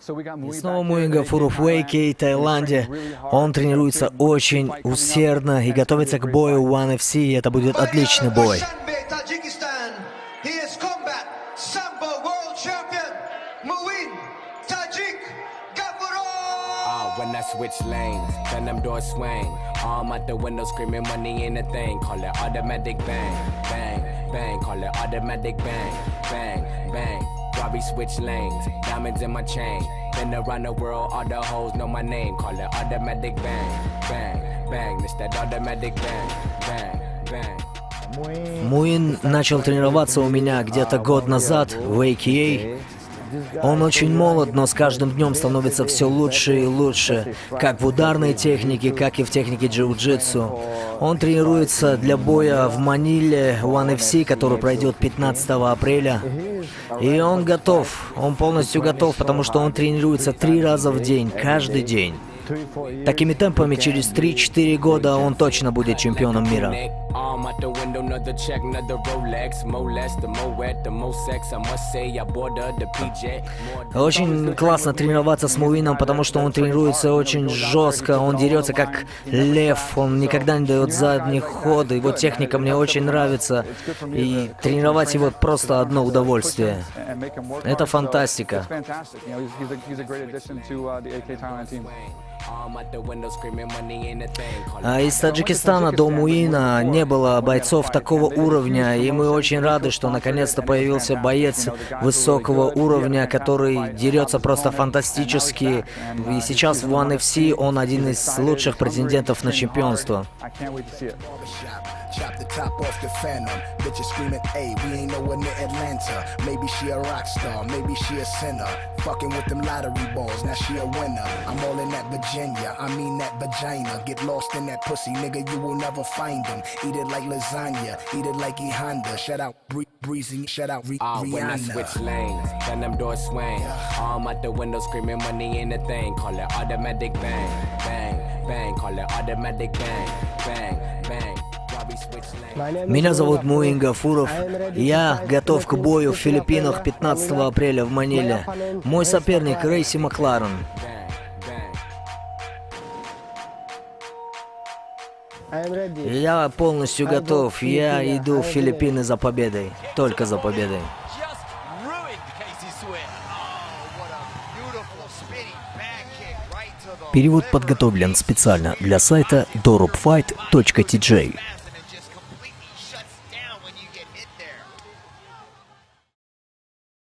И снова Муинга Фуру в Вейке, Таиланде. Он тренируется очень усердно и готовится к бою в One FC, и это будет отличный бой. When I switch lanes, then them doors swing. Arm out the window screaming money ain't a thing. Call it automatic bang, bang, bang. Call it automatic bang, bang, bang. Why we switch lanes? Diamonds in my chain. Been around the world, all the hoes know my name. Call it automatic bang, bang, bang. It's that automatic bang, bang, bang. Муин начал тренироваться у меня где-то год назад в AKA. Он очень молод, но с каждым днем становится все лучше и лучше, как в ударной технике, как и в технике джиу-джитсу. Он тренируется для боя в Маниле, One FC, который пройдет 15 апреля. И он готов, он полностью готов, потому что он тренируется 3 раза в день, каждый день. Такими темпами через 3-4 года он точно будет чемпионом мира. Очень классно тренироваться с Муином, потому что он тренируется очень жестко, он дерется как лев, он никогда не дает задних ход, его техника мне очень нравится, и тренировать его просто одно удовольствие. Это фантастика. А из Таджикистана до Муина не было бойцов такого уровня, и мы очень рады, что наконец-то появился боец высокого уровня, который дерется просто фантастически. И сейчас в One FC он один из лучших претендентов на чемпионство. Chop the top off the phantom. Bitches screaming, hey, we ain't nowhere near Atlanta. Maybe she a rock star, maybe she a sinner. Fucking with them lottery balls, now she a winner. I'm all in that Virginia, I mean that vagina. Get lost in that pussy, nigga, you will never find them. Eat it like lasagna, eat it like E Honda. Shout out Breezy, shout out Rihanna. When I switch lanes, then them doors swing. Arm out the window screaming money ain't a thing. Call it automatic bang, bang, bang. Call it automatic bang, bang, bang. Меня зовут Муинга Фуров. Я готов к бою в Филиппинах 15 апреля в Маниле. Мой соперник Рейси Макларен. Я полностью готов. Я иду в Филиппины за победой. Только за победой. Перевод подготовлен специально для сайта dorupfight.tj.